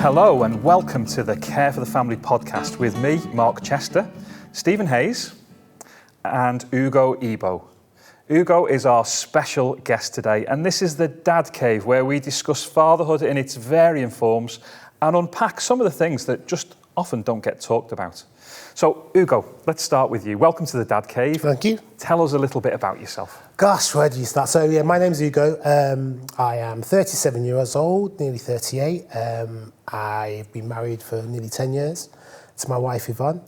Hello and welcome to the Care for the Family podcast with me, Mark Chester, Stephen Hayes and Ugo Eboh. Ugo is our special guest today, and this is the Dad Cave where we discuss fatherhood in its varying forms and unpack some of the things that just often don't get talked about. So, Ugo, let's start with you. Welcome to the Dad Cave. Thank you. Tell us a little bit about yourself. Gosh, where do you start? So, my name's Ugo. I am 37 years old, nearly 38. I've been married for nearly 10 years to my wife, Yvonne.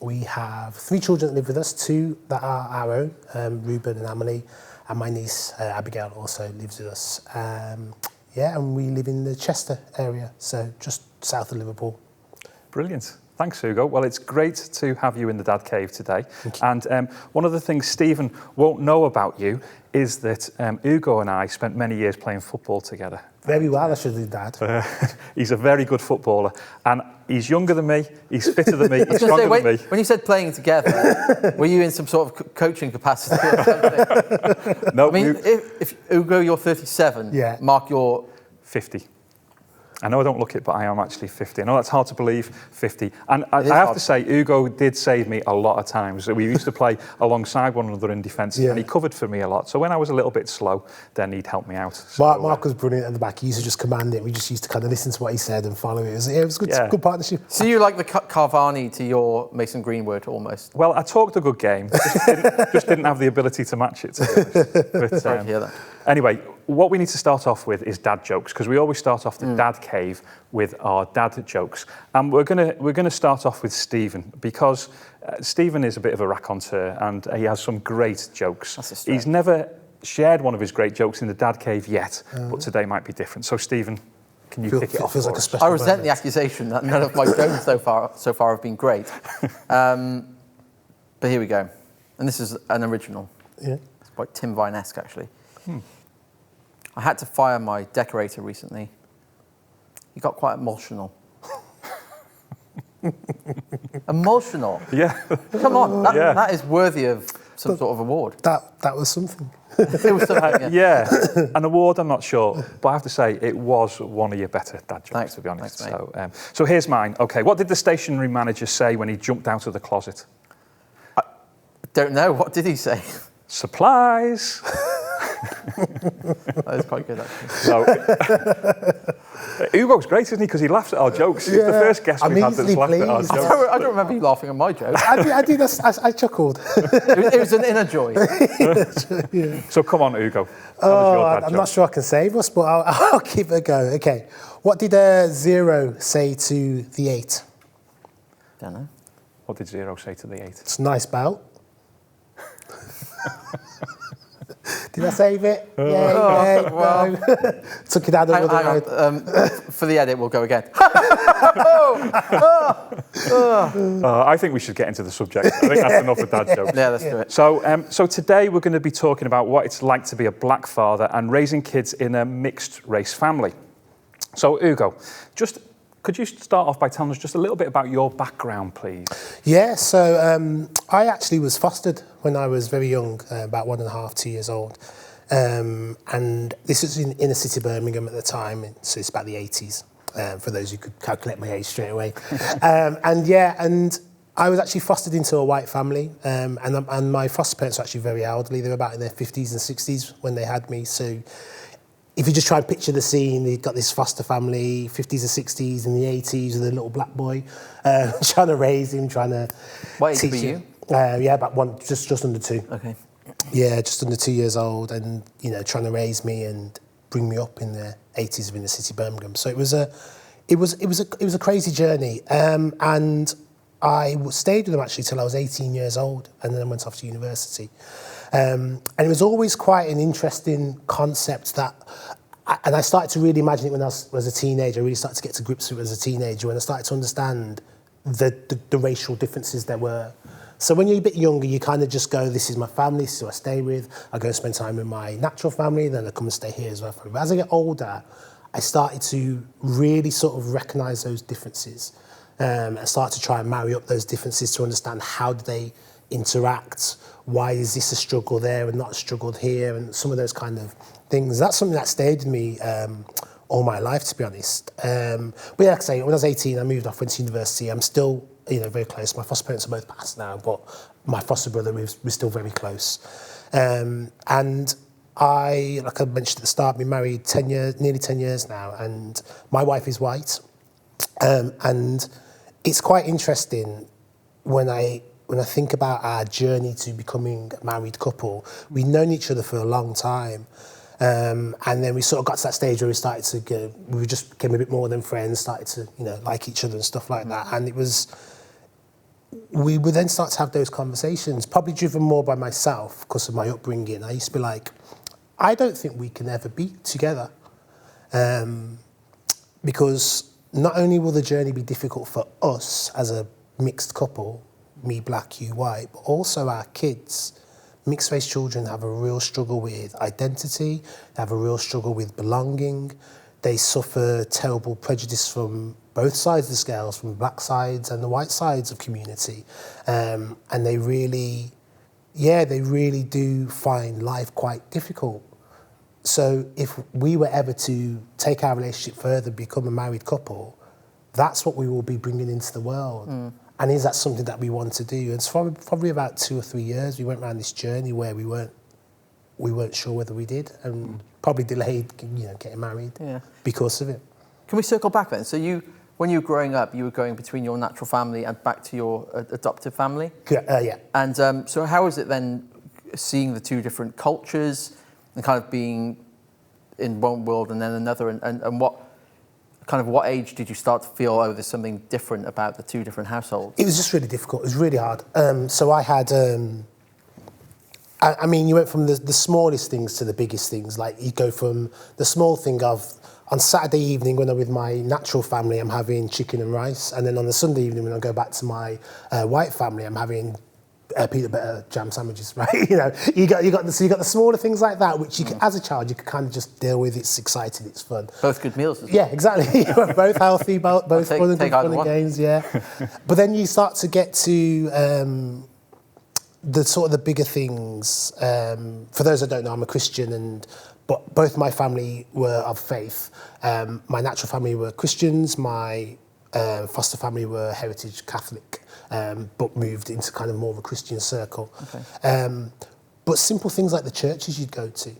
We have 3 children that live with us, 2 that are our own, Ruben and Emily, and my niece, Abigail, also lives with us. And we live in the Chester area, so just south of Liverpool. Brilliant. Thanks, Ugo. Well, it's great to have you in the Dad Cave today. And one of the things Stephen won't know about you is that Ugo and I spent many years playing football together. Very well, I should do, Dad. He's a very good footballer, and he's younger than me, he's fitter than me, he's stronger than me. When you said playing together, were you in some sort of coaching capacity or something? No, I mean, if Ugo, you're 37, yeah. Mark, you're 50. I know I don't look it, but I am actually 50. I know that's hard to believe, 50. And I have to say, Ugo did save me a lot of times. We used to play alongside one another in defence, and he covered for me a lot. So when I was a little bit slow, then he'd help me out. So, Mark was brilliant at the back. He used to just command it. We just used to kind of listen to what he said and follow it. It was good, good partnership. So you like the Carvani to your Mason Greenwood almost? Well, I talked a good game, just didn't have the ability to match it, to be honest. But, sorry to hear that. Anyway, what we need to start off with is dad jokes, because we always start off the Dad Cave with our dad jokes. And we're gonna start off with Stephen, because Stephen is a bit of a raconteur and he has some great jokes. He's never shared one of his great jokes in the Dad Cave yet, but today might be different. So Stephen, can you kick it off? Feels like a special I resent the accusation that none of my jokes so far have been great. But here we go. And this is an original. Yeah. It's quite Tim Vine-esque, actually. I had to fire my decorator recently. He got quite emotional. Emotional? Yeah. Come on, that is worthy of some sort of award. That was something. It was something, yeah. An award, I'm not sure, but I have to say it was one of your better dad jokes, to be honest. Thanks, so here's mine. Okay, what did the stationery manager say when he jumped out of the closet? I don't know. What did he say? Supplies. That is quite good, actually. So, Ugo's great, isn't he? Because he laughs at our jokes. He's the first guest we've had that's laughed at our jokes. I don't remember you laughing at my jokes. I chuckled. It was an inner joy. Yeah. So come on, Ugo. I'm not sure I can save us, but I'll keep it a go. Okay. What did 0 say to the 8? Don't know. What did 0 say to the 8? It's a nice belt. Did I save it? Yeah. Well. No. Took it out of the road. For the edit, we'll go again. I think we should get into the subject. I think that's enough of dad jokes. Yeah, let's do it. So today we're going to be talking about what it's like to be a black father and raising kids in a mixed race family. So Ugo, could you start off by telling us just a little bit about your background, please? Yeah, so I actually was fostered when I was very young, about 1.5, 2 years old. And this was in inner city Birmingham at the time, so it's about the 80s, for those who could calculate my age straight away. And I was actually fostered into a white family, and my foster parents were actually very elderly. They were about in their 50s and 60s when they had me, so if you just try and picture the scene, you've got this foster family, 50s and 60s and the 80s with a little black boy, trying to raise him, trying to What age teach were him. you? About just under 2. Okay. Yeah, just under 2 years old, and trying to raise me and bring me up in the 80s of inner city Birmingham. So it was a crazy journey, and I stayed with them actually till I was 18 years old, and then I went off to university. And it was always quite an interesting concept and I started to really imagine it when I was a teenager. I really started to get to grips with it as a teenager when I started to understand the racial differences there were. So when you're a bit younger, you kind of just go, this is my family, this is who I stay with. I go and spend time with my natural family, then I come and stay here as well. But as I get older, I started to really sort of recognise those differences and start to try and marry up those differences to understand how do they interact, why is this a struggle there and not a struggle here, and some of those kind of things. That's something that stayed with me all my life, to be honest. But yeah, like I say, when I was 18, I moved off, went to university. I'm still, very close. My foster parents are both passed now, but my foster brother, we're still very close. And I, like I mentioned at the start, been married 10 years, nearly 10 years now, and my wife is white. And it's quite interesting when I think about our journey to becoming a married couple. We'd known each other for a long time. And then we sort of got to that stage where we started to we just became a bit more than friends, started to, like each other and stuff like that. And we would then start to have those conversations, probably driven more by myself because of my upbringing. I used to be like, I don't think we can ever be together. Because not only will the journey be difficult for us as a mixed couple, me black, you white, but also our kids. Mixed race children have a real struggle with identity, they have a real struggle with belonging, they suffer terrible prejudice from both sides of the scales, from the black sides and the white sides of community. And they really do find life quite difficult. So if we were ever to take our relationship further, become a married couple, that's what we will be bringing into the world. And is that something that we want to do? And so probably about 2 or 3 years, we went around this journey where we weren't sure whether we did, and probably delayed, getting married because of it. Can we circle back then? So when you were growing up, you were going between your natural family and back to your adoptive family? Yeah. And so how is it then seeing the two different cultures and kind of being in one world and then another, and what age did you start to feel, there's something different about the two different households? It was just really difficult. It was really hard. So I had, you went from the smallest things to the biggest things. Like you go from the small thing of, on Saturday evening when I'm with my natural family, I'm having chicken and rice. And then on the Sunday evening when I go back to my white family, I'm having peanut butter jam sandwiches, right? You got the smaller things like that, which you can, as a child, you can kind of just deal with. It's exciting, it's fun. Both good meals as well. Yeah, exactly. Both healthy, both fun and games, yeah. But then you start to get to the sort of the bigger things. For those that don't know, I'm a Christian, but both my family were of faith. My natural family were Christians, my foster family were heritage Catholic. But moved into kind of more of a Christian circle. Okay. But simple things like the churches you'd go to.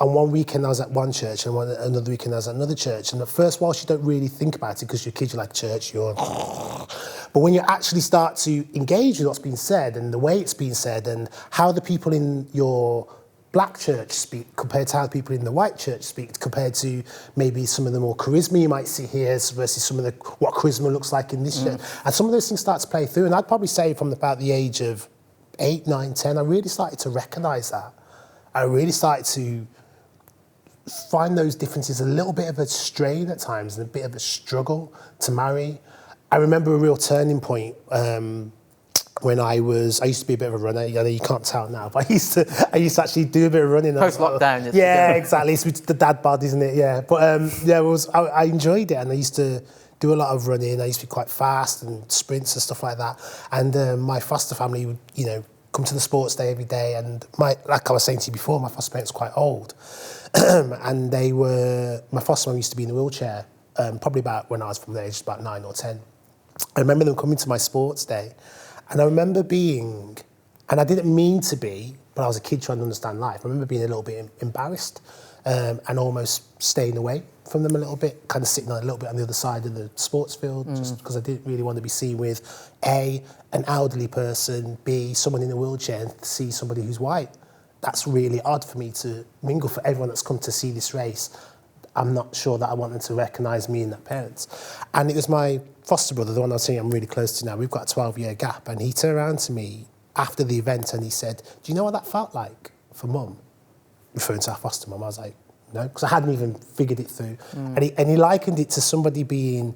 And one weekend I was at one church and another weekend I was at another church. And at first, whilst you don't really think about it because your kids are like church, but when you actually start to engage with what's being said and the way it's being said and how the people in your black church speak compared to how people in the white church speak, compared to maybe some of the more charisma you might see here versus some of what charisma looks like in this church. And some of those things start to play through. And I'd probably say from about the age of 8, 9, 10, I really started to recognise that. I really started to find those differences a little bit of a strain at times and a bit of a struggle to marry. I remember a real turning point when I used to be a bit of a runner. I know you can't tell now, but I used to actually do a bit of running. Post-lockdown. Yeah, exactly. It's the dad bod, isn't it? Yeah. But I enjoyed it, and I used to do a lot of running. I used to be quite fast and sprints and stuff like that. And my foster family would, come to the sports day every day. And like I was saying to you before, my foster parents were quite old. And my foster mum used to be in a wheelchair, probably about when I was from the age about 9 or 10. I remember them coming to my sports day. And I remember being, and I didn't mean to be, but I was a kid trying to understand life. I remember being a little bit embarrassed and almost staying away from them a little bit, kind of sitting a little bit on the other side of the sports field, just because I didn't really want to be seen with, A, an elderly person, B, someone in a wheelchair, and see somebody who's white. That's really odd for me to mingle. For everyone that's come to see this race, I'm not sure that I want them to recognise me in their parents. And it was my foster brother, the one I was saying I'm really close to now. We've got a 12-year gap. And he turned around to me after the event and he said, "Do you know what that felt like for mum?" Referring to our foster mum. I was like, no, because I hadn't even figured it through. And he likened it to somebody being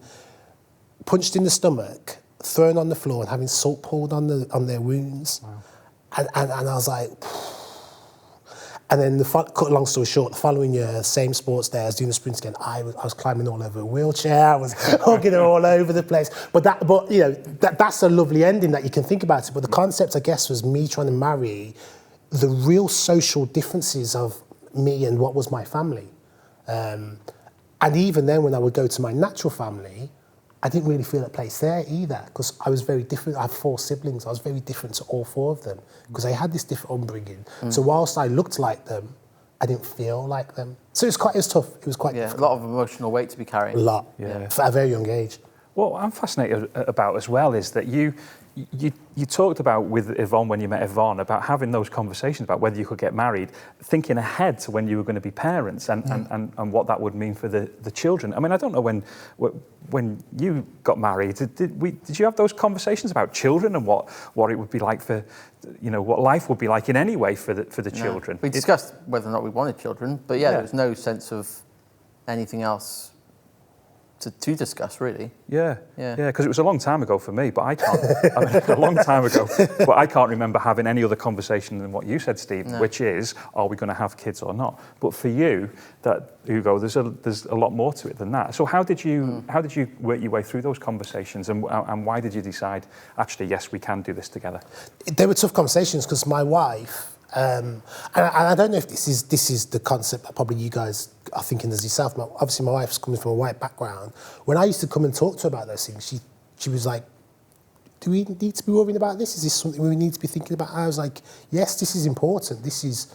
punched in the stomach, thrown on the floor and having salt poured on their wounds. Wow. And I was like... And then, cut a long story short, the following year, same sports day, I was doing the sprints again. I was climbing all over a wheelchair. I was hugging her all over the place. But that's a lovely ending that you can think about it. But the concept, I guess, was me trying to marry the real social differences of me and what was my family. And even then, when I would go to my natural family, I didn't really feel at place there either, because I was very different. I have 4 siblings. I was very different to all 4 of them, because they had this different upbringing. So whilst I looked like them, I didn't feel like them. So it was tough. It was quite difficult. A lot of emotional weight to be carrying. A lot, Yeah. at a very young age. What I'm fascinated about as well is that you talked about with Yvonne, when you met Yvonne, about having those conversations about whether you could get married, thinking ahead to when you were going to be parents and what that would mean for the children. I mean, I don't know when you got married, did you have those conversations about children and what it would be like for, what life would be like in any way for the children? We discussed whether or not we wanted children, but there was no sense of anything else to discuss, really. Yeah, because it was a long time ago for me, but I can't. I mean, a long time ago, but I can't remember having any other conversation than what you said, Steve, which is, are we going to have kids or not? But for you, Ugo, there's a lot more to it than that. So how did you work your way through those conversations, and why did you decide, actually, yes, we can do this together? They were tough conversations, because my wife, and I don't know if this is the concept that probably you guys are thinking as yourself. Obviously, my wife's coming from a white background. When I used to come and talk to her about those things, she was like, "Do we need to be worrying about this? Is this something we need to be thinking about?" And I was like, "Yes, this is important. This is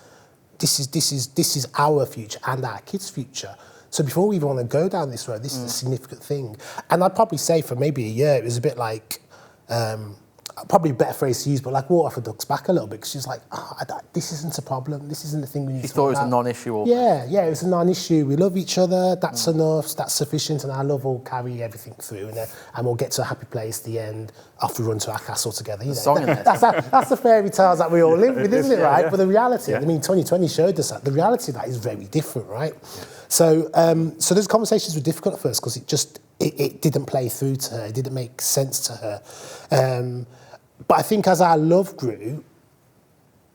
our future and our kids' future. So before we even want to go down this road, this is a significant thing." And I'd probably say for maybe a year, it was a bit like. Probably a better phrase to use, but like water for ducks back a little bit, because she's like, this isn't a problem, this isn't the thing we need to She thought it was about. a non-issue. Yeah, it was a non-issue. We love each other, that's enough, that's sufficient, and our love will carry everything through, and we'll get to a happy place at the end, off we run to our castle together. Song in there. That's the fairy tales that we all live with, isn't it, right? Yeah. But the reality, Yeah. I mean, 2020 showed us that. The reality of that is very different, right? Yeah. So those conversations were difficult at first, because it didn't play through to her, it didn't make sense to her. But I think as our love grew,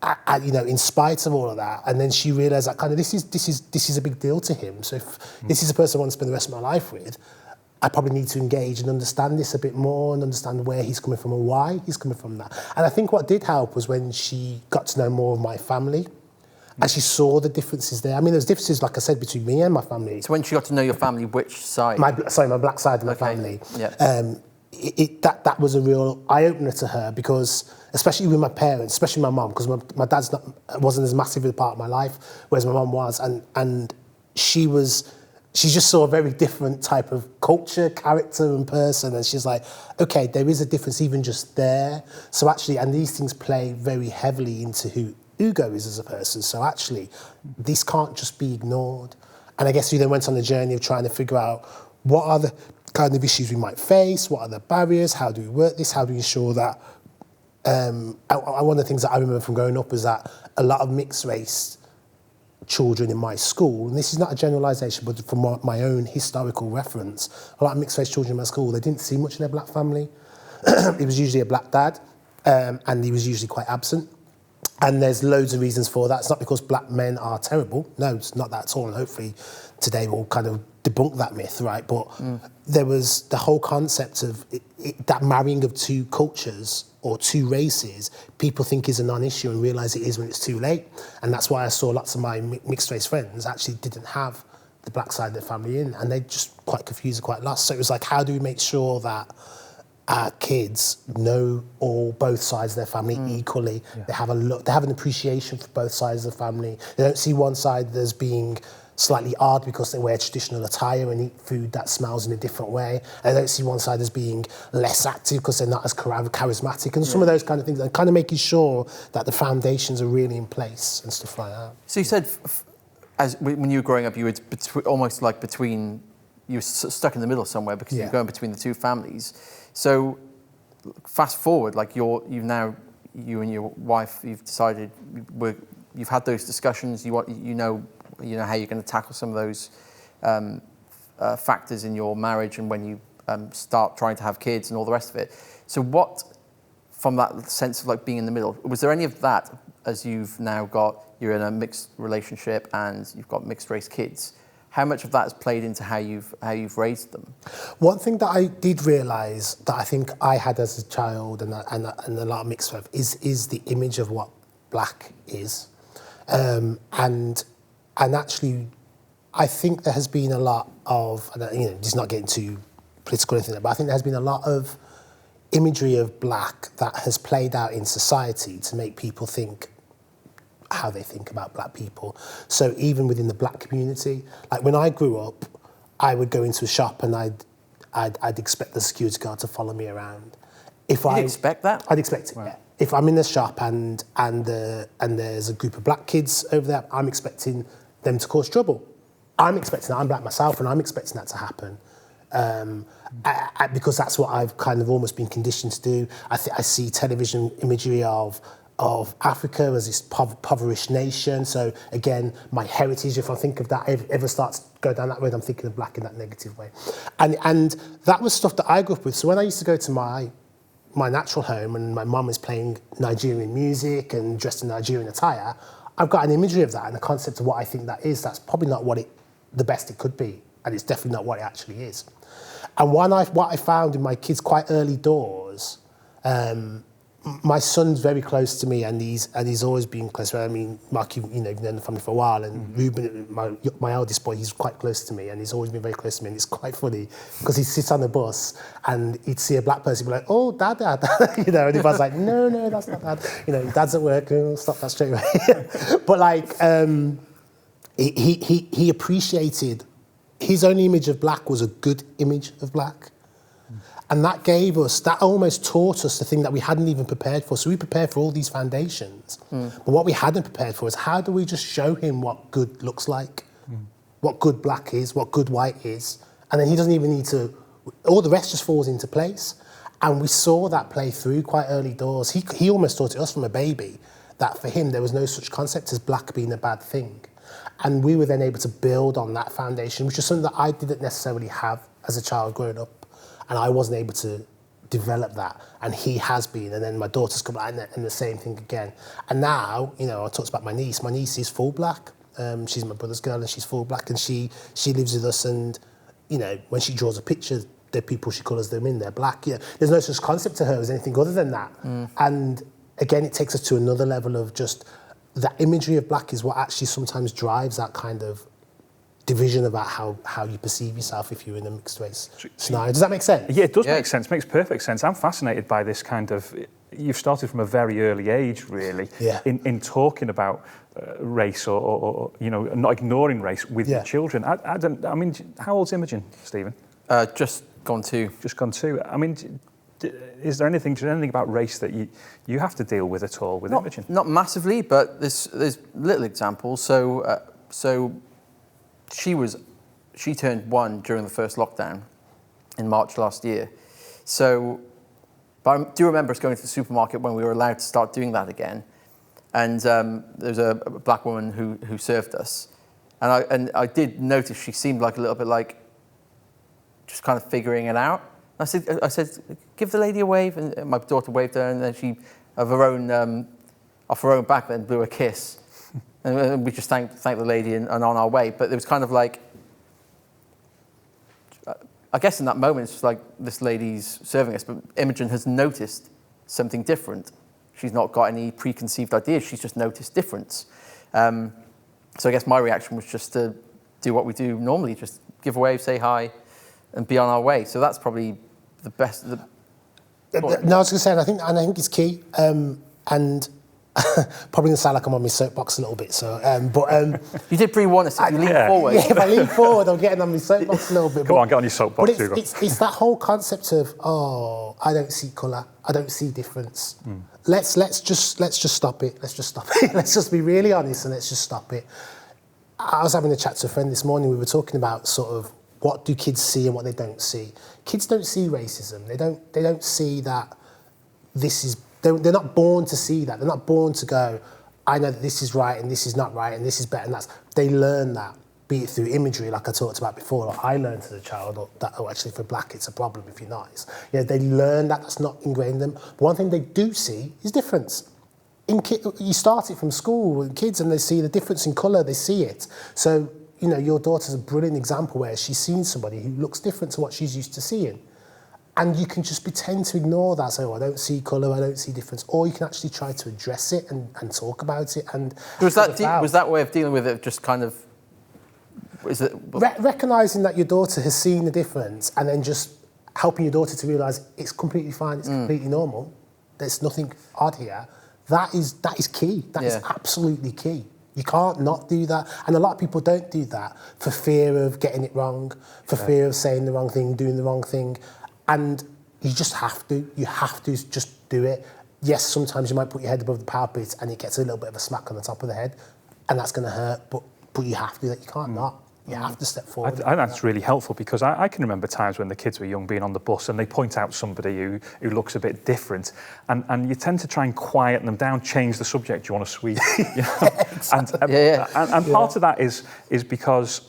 in spite of all of that, and then she realised that kind of this is a big deal to him. So if this is a person I want to spend the rest of my life with, I probably need to engage and understand this a bit more and understand where he's coming from and why he's coming from that. And I think what did help was when she got to know more of my family, and she saw the differences there. I mean, there's differences, like I said, between me and my family. So when she got to know your family, which side? My black side of my family. Yeah. That was a real eye-opener to her, because especially with my parents, especially my mum, because my dad's wasn't as massive a part of my life, whereas my mum was, and she just saw a very different type of culture, character and person, and she's like, okay, there is a difference even just there. So actually, and these things play very heavily into who Ugo is as a person, so actually, this can't just be ignored. And I guess we then went on the journey of trying to figure out what are the kind of issues we might face, what are the barriers, how do we work this, how do we ensure that... one of the things that I remember from growing up is that a lot of mixed race children in my school, and this is not a generalisation, but from my own historical reference, a lot of mixed race children in my school, they didn't see much in their black family. It was usually a black dad, and he was usually quite absent. And there's loads of reasons for that. It's not because black men are terrible. No, it's not that at all. And hopefully today we'll kind of debunk that myth, right? But there was the whole concept of that marrying of two cultures or two races, people think is a non-issue and realise it is when it's too late. And that's why I saw lots of my mixed race friends actually didn't have the black side of their family in, and they're just quite confused and quite lost. So it was like, how do we make sure that our kids know both sides of their family equally? Yeah. They have an appreciation for both sides of the family. They don't see one side as being slightly odd because they wear traditional attire and eat food that smells in a different way. And they don't see one side as being less active because they're not as charismatic, and some of those kind of things. And kind of making sure that the foundations are really in place and stuff like that. So you said, when you were growing up, you were almost like between, you were stuck in the middle somewhere because you're going between the two families. So fast forward, like you and your wife, you've decided, you've had those discussions. You know how you're going to tackle some of those factors in your marriage, and when you start trying to have kids and all the rest of it. So what, from that sense of like being in the middle, was there any of that as you're in a mixed relationship and you've got mixed race kids? How much of that has played into how you've raised them? One thing that I did realise that I think I had as a child and a lot of mixed race is the image of what black is, and actually I think there has been a lot of, just not getting too political or anything, but I think there has been a lot of imagery of black that has played out in society to make people think how they think about black people. So even within the black community, like when I grew up, I would go into a shop and I'd expect the security guard to follow me around. You'd expect that? I'd expect it, yeah. If I'm in the shop and there's a group of black kids over there, I'm expecting them to cause trouble. I'm expecting that. I'm black myself, and I'm expecting that to happen. Because that's what I've kind of almost been conditioned to do. I see television imagery of Africa as this impoverished nation. So again, my heritage, if I think of that, ever starts to go down that road, I'm thinking of black in that negative way. And that was stuff that I grew up with. So when I used to go to my natural home and my mum is playing Nigerian music and dressed in Nigerian attire, I've got an imagery of that and a concept of what I think that is. That's probably not the best it could be, and it's definitely not what it actually is. And what I found in my kids quite early doors, my son's very close to me, and he's always been close. I mean, Mark, you've known the family for a while, and Ruben, my eldest boy, he's quite close to me, and he's always been very close to me. And it's quite funny because he sits on the bus and he'd see a black person, he'd be like, "Oh, dad," and if I was like, "No, that's not dad," dad's at work, stop that straight away. But like, he appreciated his own image of black was a good image of black. And that almost taught us the thing that we hadn't even prepared for. So we prepared for all these foundations. But what we hadn't prepared for is how do we just show him what good looks like, what good black is, what good white is. And then he doesn't even need to, all the rest just falls into place. And we saw that play through quite early doors. He almost taught it us from a baby that for him there was no such concept as black being a bad thing. And we were then able to build on that foundation, which is something that I didn't necessarily have as a child growing up. And I wasn't able to develop that. And he has been. And then my daughter's come out and the same thing again. And now, I talked about my niece. My niece is full black. She's my brother's girl and she's full black. And she lives with us. And, when she draws a picture, the people she colours them in, they're black. There's no such concept to her as anything other than that. And again, it takes us to another level of just that imagery of black is what actually sometimes drives that kind of division about how you perceive yourself if you're in a mixed race scenario. Does that make sense? Yeah, it does make sense. Makes perfect sense. I'm fascinated by this kind of. You've started from a very early age, really, in talking about race or not ignoring race with your children. I mean, how old's Imogen, Stephen? Just gone 2. Just gone 2. I mean, is there anything about race that you have to deal with at all with Imogen? Not massively, but there's little examples. So she turned 1 during the first lockdown in March last year. So, but I do remember us going to the supermarket when we were allowed to start doing that again. And there was a black woman who served us. And I did notice she seemed like a little bit like just kind of figuring it out. I said, give the lady a wave. And my daughter waved her, and then she, off her own back, then blew a kiss. And we just thanked the lady and on our way. But it was kind of like, I guess in that moment, it's just like this lady's serving us, but Imogen has noticed something different. She's not got any preconceived ideas. She's just noticed difference. So I guess my reaction was just to do what we do normally, just give a wave, say hi, and be on our way. So that's probably the best. No, I was going to say, and I think it's key. And probably going to sound like I'm on my soapbox a little bit. So, you did pre-warn us if you lean forward. Yeah, if I lean forward, I'm getting on my soapbox a little bit. Come on, get on your soapbox, Hugo. It's that whole concept of I don't see colour, I don't see difference. Let's just stop it. Let's just stop it. Let's just be really honest and let's just stop it. I was having a chat to a friend this morning. We were talking about sort of what do kids see and what they don't see. Kids don't see racism. They don't see that this is. They're not born to see that. They're not born to go, I know that this is right and this is not right and this is better and that's. They learn that, be it through imagery, like I talked about before, or I learned as a child, or that, actually for black it's a problem if you're not. They learn that, that's not ingrained in them. But one thing they do see is difference. You start it from school with kids and they see the difference in colour, they see it. So, your daughter's a brilliant example where she's seen somebody who looks different to what she's used to seeing. And you can just pretend to ignore that, say, I don't see colour, I don't see difference. Or you can actually try to address it and talk about it. And was that way of dealing with it just kind of Is it? Recognising that your daughter has seen the difference and then just helping your daughter to realise it's completely fine, it's completely normal, there's nothing odd here, that is key. That is absolutely key. You can't not do that. And a lot of people don't do that for fear of getting it wrong, for fear of saying the wrong thing, doing the wrong thing. And you just have to. You have to just do it. Yes, sometimes you might put your head above the parapet and it gets a little bit of a smack on the top of the head, and that's going to hurt, but you have to do that. You can't not. You have to step forward. I that's really helpful, because I can remember times when the kids were young being on the bus and they point out somebody who looks a bit different, and you tend to try and quieten them down, change the subject. You want a sweet, you know? And part of that is because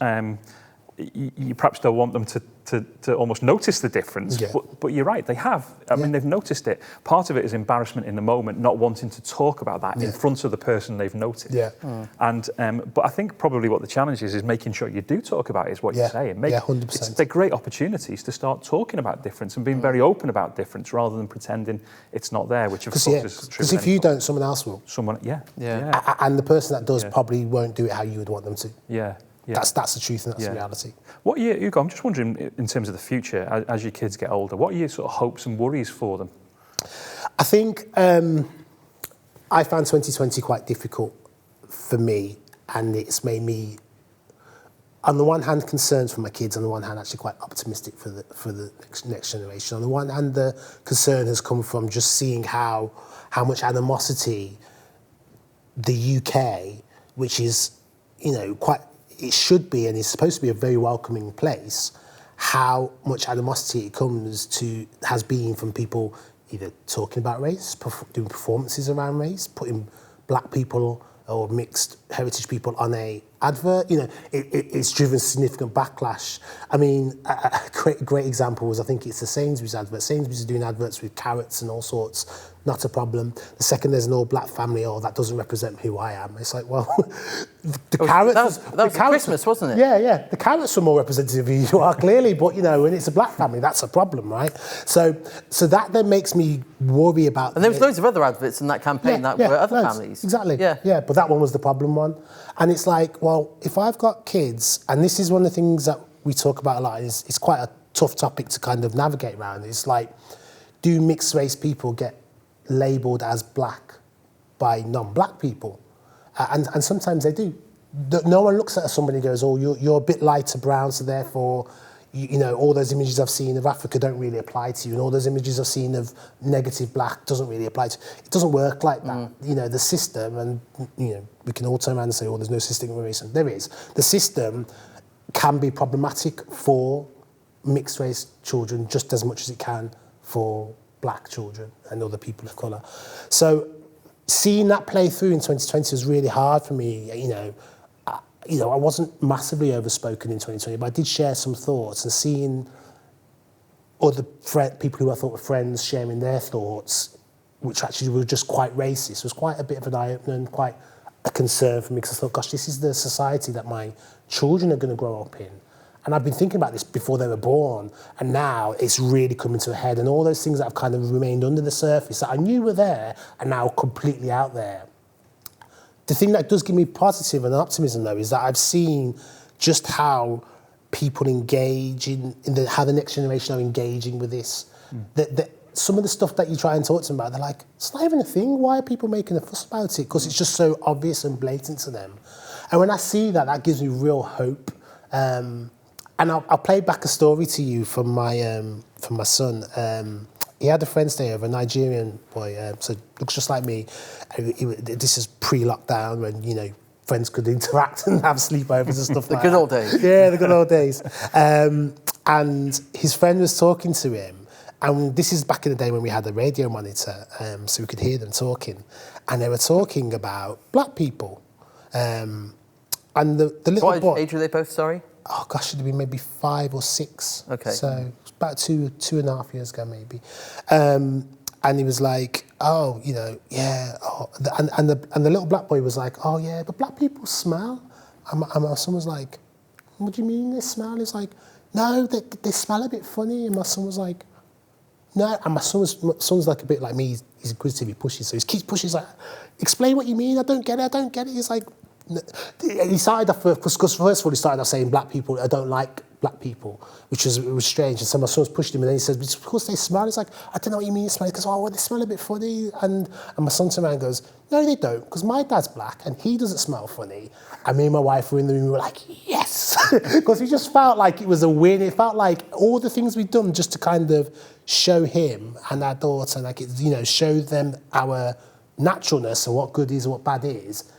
you perhaps don't want them to almost notice the difference, but you're right, they have. I mean, they've noticed it. Part of it is embarrassment in the moment, not wanting to talk about that in front of the person they've noticed. But I think probably what the challenge is making sure you do talk about it, is what you're saying. 100%. They're great opportunities to start talking about difference and being very open about difference, rather than pretending it's not there, which of course is true. Because if you don't, someone else will. And the person that does probably won't do it how you would want them to. That's the truth, and that's the reality. What are you, Ugo, I'm just wondering, in terms of the future, as your kids get older, what are your sort of hopes and worries for them? I think I found 2020 quite difficult for me, and it's made me, on the one hand, concerned for my kids, on the one hand, actually quite optimistic for the next generation. On the one hand, the concern has come from just seeing how much animosity the UK, which is, it should be and is supposed to be a very welcoming place, how much animosity it has been from people either talking about race, doing performances around race, putting black people or mixed heritage people on a advert. It's driven significant backlash. I mean, a great example was, I think it's the Sainsbury's advert. Sainsbury's is doing adverts with carrots and all sorts, not a problem. The second there's an all-black family, that doesn't represent who I am. It's like, well, carrots... That was Christmas, wasn't it? Yeah. The carrots are more representative of who you are, clearly, but, when it's a black family, that's a problem, right? So that then makes me worry about... And there was loads of other adverts in that campaign that were other families. Exactly. Yeah, but that one was the problem one. And it's like, well, if I've got kids, and this is one of the things that we talk about a lot, it's quite a tough topic to kind of navigate around. It's like, do mixed race people get labelled as black by non-black people? And sometimes they do. No one looks at somebody and goes, oh, you're a bit lighter brown, so therefore, all those images I've seen of Africa don't really apply to you, and all those images I've seen of negative black doesn't really apply to you. It doesn't work like that. The system, and we can all turn around and say, oh, there's no systemic racism. There is. The system can be problematic for mixed race children just as much as it can for black children and other people of colour. So seeing that play through in 2020 was really hard for me. I wasn't massively overspoken in 2020, but I did share some thoughts, and seeing other people who I thought were friends sharing their thoughts, which actually were just quite racist, was quite a bit of an eye-opener and quite a concern for me, because I thought, gosh, this is the society that my children are going to grow up in. And I've been thinking about this before they were born, and now it's really coming to a head, and all those things that have kind of remained under the surface that I knew were there are now completely out there. The thing that does give me positive and optimism, though, is that I've seen just how people engage how the next generation are engaging with this. That some of the stuff that you try and talk to them about, they're like, it's not even a thing. Why are people making a fuss about it? Because it's just so obvious and blatant to them. And when I see that, that gives me real hope. And I'll play back a story to you from my son. He had a friend stay over, a Nigerian boy, so looks just like me. This is pre-lockdown when, friends could interact and have sleepovers and stuff like that. The good old days. Yeah, the good old days. And his friend was talking to him, and this is back in the day when we had a radio monitor, so we could hear them talking. And they were talking about black people. And the little boy... What age were they both, sorry? Oh gosh, it'd be maybe 5 or 6. Okay. So about 2.5 years ago, maybe. And he was like, oh, yeah. Oh. And the little black boy was like, oh yeah, but black people smell. And my son was like, what do you mean they smell? He's like, no, they smell a bit funny. And my son was like, no. And my son's like a bit like me. He's inquisitive, he pushes. So he keeps pushing. He's like, explain what you mean. I don't get it. He's like, He started off, because first of all, he started off saying black people, I don't like black people, which was strange. And so my son's pushed him, and then he says, but of course they smell. He's like, I don't know what you mean, smell. He goes, oh, well, they smell a bit funny. And my son turned around and goes, no, they don't, because my dad's black, and he doesn't smell funny. And me and my wife were in the room, we were like, yes! Because we just felt like it was a win. It felt like all the things we'd done just to kind of show him and our daughter, like, show them our naturalness and what good is and what bad is.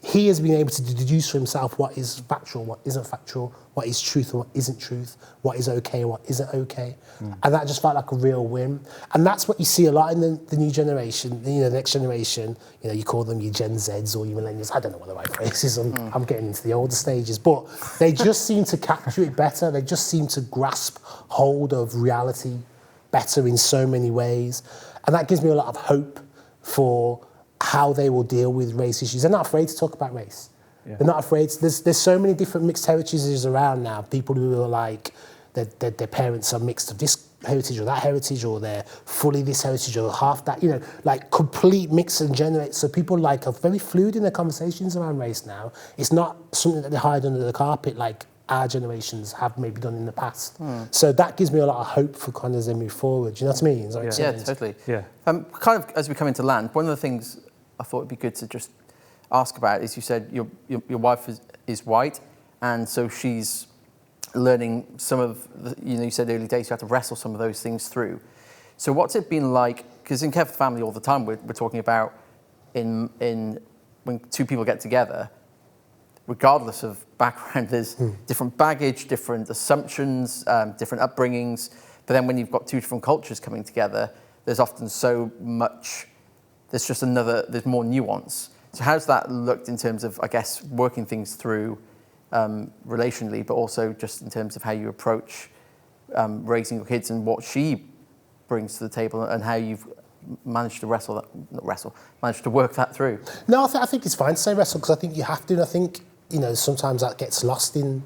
He has been able to deduce for himself what is factual, what isn't factual, what is truth and what isn't truth, what is okay and what isn't okay. And that just felt like a real win. And that's what you see a lot in the new generation, the next generation. You call them your Gen Zs or your millennials. I don't know what the right phrase is. I'm getting into the older stages. But they just seem to capture it better. They just seem to grasp hold of reality better in so many ways. And that gives me a lot of hope for how they will deal with race issues. They're not afraid to talk about race. Yeah. They're not afraid. There's so many different mixed heritages around now. People who are like, their parents are mixed of this heritage or that heritage, or they're fully this heritage or half that, like complete mix and generate. So people are very fluid in their conversations around race now. It's not something that they hide under the carpet like our generations have maybe done in the past. So that gives me a lot of hope for kind of as they move forward. Do you know what I mean? Yeah, totally. Yeah. Kind of as we come into land, one of the things I thought it'd be good to just ask about is, you said your wife is white, and so she's learning some of the, you said early days you had to wrestle some of those things through. So what's it been like? Because in Care for the Family all the time we're talking about in when two people get together, regardless of background, there's different baggage, different assumptions, different upbringings. But then when you've got two different cultures coming together, there's often so much. There's more nuance. So how's that looked in terms of, I guess, working things through relationally, but also just in terms of how you approach raising your kids and what she brings to the table, and how you've managed to managed to work that through? No, I think it's fine to say wrestle, because I think you have to. And I think, sometimes that gets lost in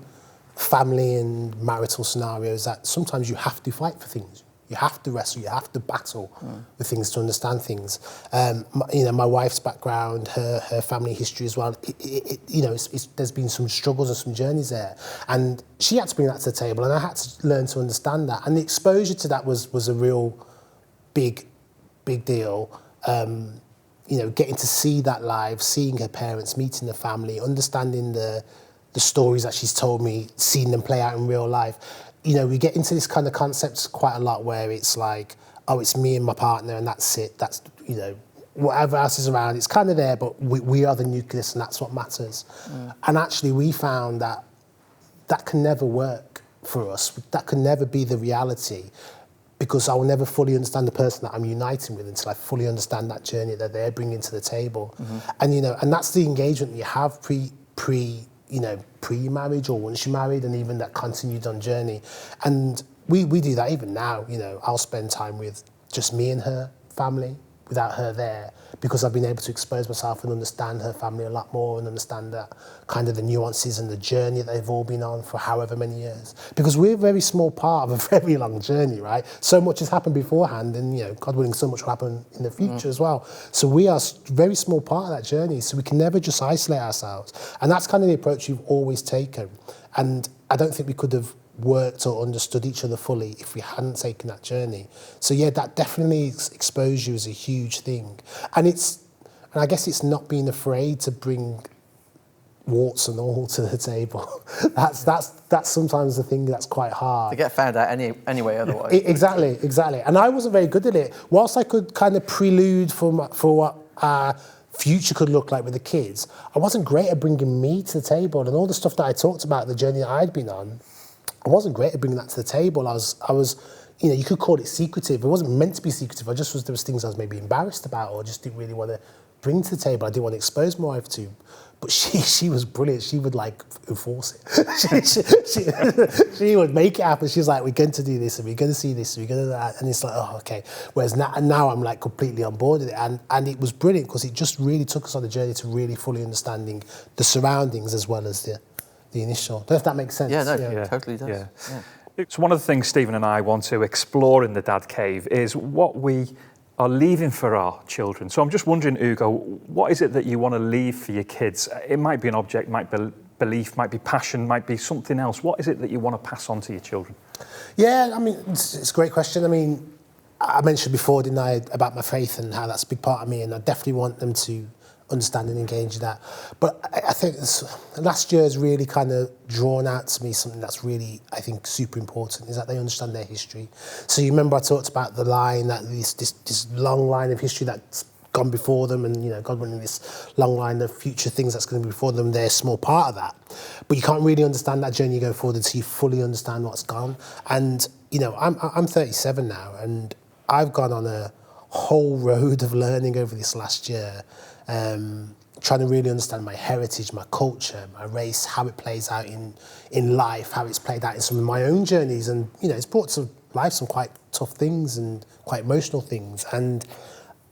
family and marital scenarios, that sometimes you have to fight for things. You have to wrestle, you have to battle with things to understand things. My wife's background, her family history as well, there's been some struggles and some journeys there. And she had to bring that to the table, and I had to learn to understand that. And the exposure to that was a real big deal. Getting to see that live, seeing her parents, meeting the family, understanding the stories that she's told me, seeing them play out in real life. We get into this kind of concepts quite a lot where it's like, oh, it's me and my partner and that's it. That's, whatever else is around, it's kind of there, but we are the nucleus and that's what matters. And actually we found that can never work for us. That can never be the reality, because I will never fully understand the person that I'm uniting with until I fully understand that journey that they're bringing to the table. And, and that's the engagement that you have pre-marriage or once you're married, and even that continued on journey. And we do that even now. I'll spend time with just me and her family without her there, because I've been able to expose myself and understand her family a lot more, and understand that kind of the nuances and the journey that they've all been on for however many years. Because we're a very small part of a very long journey, right? So much has happened beforehand, and God willing, so much will happen in the future as well. So we are a very small part of that journey, so we can never just isolate ourselves. And that's kind of the approach we've always taken. And I don't think we could have worked or understood each other fully if we hadn't taken that journey. So yeah, that definitely exposed you as a huge thing. And I guess it's not being afraid to bring warts and all to the table. That's sometimes the thing that's quite hard. To get found out anyway otherwise. Exactly. And I wasn't very good at it. Whilst I could kind of prelude for what our future could look like with the kids, I wasn't great at bringing me to the table, and all the stuff that I talked about, the journey that I'd been on, I wasn't great at bringing that to the table. I was, you could call it secretive. It wasn't meant to be secretive. There was things I was maybe embarrassed about, or just didn't really want to bring to the table. I didn't want to expose my wife to. But she was brilliant. She would enforce it. she would make it happen. She was like, we're going to do this, and we're going to see this, and we're going to do that. And it's like, oh, okay. Whereas now I'm completely on board with it. And it was brilliant, because it just really took us on a journey to really fully understanding the surroundings as well as the initial. Don't know if that makes sense. Yeah, it totally does. Yeah. It's one of the things Stephen and I want to explore in the Dad Cave is what we are leaving for our children. So I'm just wondering, Ugo, what is it that you want to leave for your kids? It might be an object, might be belief, might be passion, might be something else. What is it that you want to pass on to your children? Yeah, I mean, it's a great question. I mean, I mentioned before, didn't I, about my faith and how that's a big part of me, and I definitely want them to understand and engage in that. But I think last year has really kind of drawn out to me something that's really, I think, super important, is that they understand their history. So you remember I talked about the line, that this long line of history that's gone before them, and, you know, God willing, this long line of future things that's going to be before them, they're a small part of that. But you can't really understand that journey going forward until you fully understand what's gone. And, you know, I'm 37 now, and I've gone on a whole road of learning over this last year, trying to really understand my heritage, my culture, my race, how it plays out in life, how it's played out in some of my own journeys. And, you know, it's brought to life some quite tough things and quite emotional things. And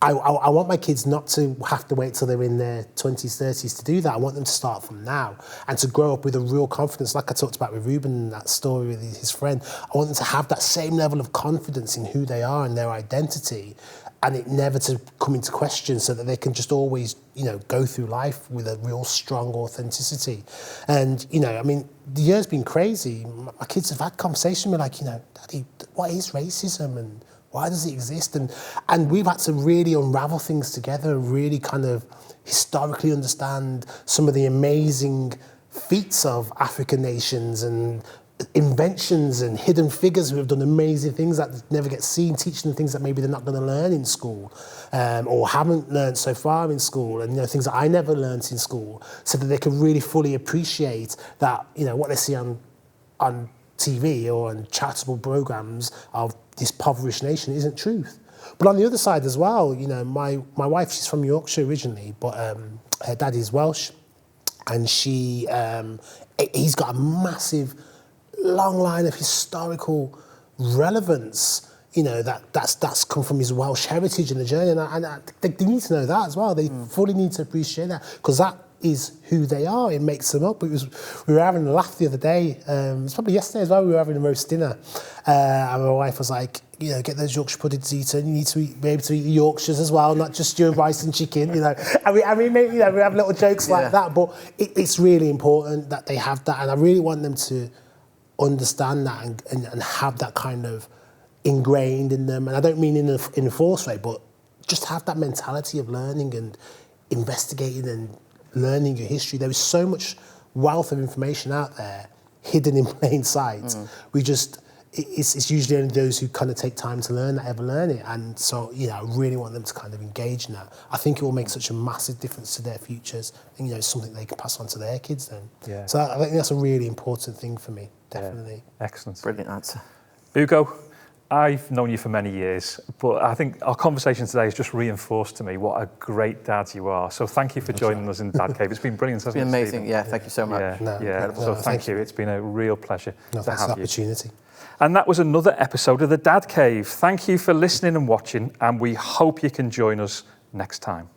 I want my kids not to have to wait till they're in their 20s, 30s to do that. I want them to start from now and to grow up with a real confidence, like I talked about with Ruben and that story with his friend. I want them to have that same level of confidence in who they are and their identity, and it never to come into question, so that they can just always, you know, go through life with a real strong authenticity. And, you know, I mean, the year's been crazy. My kids have had conversations with me like, you know, Daddy, what is racism and why does it exist? And we've had to really unravel things together and really kind of historically understand some of the amazing feats of African nations and inventions and hidden figures who have done amazing things that never get seen, teaching them things that maybe they're not going to learn in school, or haven't learned so far in school, and, you know, things that I never learned in school, so that they can really fully appreciate that, you know, what they see on TV or on charitable programs of this impoverished nation isn't truth. But on the other side as well, you know, my wife, she's from Yorkshire originally, but her dad is Welsh, and he's got a massive long line of historical relevance, you know, that's come from his Welsh heritage and the journey, and they need to know that as well. They fully need to appreciate that, because that is who they are. It makes them up. We were having a laugh the other day. It's probably yesterday as well. We were having a roast dinner, and my wife was like, you know, get those Yorkshire puddings eaten. You need to be able to eat the Yorkshires as well, not just your rice and chicken. You know, I mean, maybe, you know, we have little jokes like that, but it's really important that they have that, and I really want them to understand that and have that kind of ingrained in them. And I don't mean in a forced way, but just have that mentality of learning and investigating and learning your history. There is so much wealth of information out there hidden in plain sight. It's usually only those who kind of take time to learn that ever learn it. And so, you know, I really want them to kind of engage in that. I think it will make such a massive difference to their futures, and, you know, it's something they can pass on to their kids then. Yeah. So I think that's a really important thing for me, definitely. Yeah. Excellent. Brilliant answer. Ugo, I've known you for many years, but I think our conversation today has just reinforced to me what a great dad you are. So thank you for joining us in Dad Cave. It's been brilliant, hasn't it? It's been amazing. Stephen? Yeah, thank you so much. Yeah. So thank you. It's been a real pleasure to Thanks have for the you. opportunity. And that was another episode of the Dad Cave. Thank you for listening and watching, and we hope you can join us next time.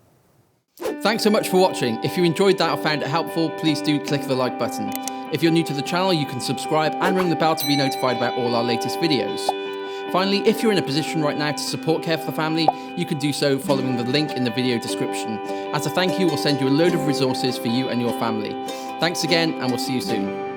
Thanks so much for watching. If you enjoyed that or found it helpful, please do click the like button. If you're new to the channel, you can subscribe and ring the bell to be notified about all our latest videos. Finally, if you're in a position right now to support Care for the Family, you can do so following the link in the video description. As a thank you, we'll send you a load of resources for you and your family. Thanks again, and we'll see you soon.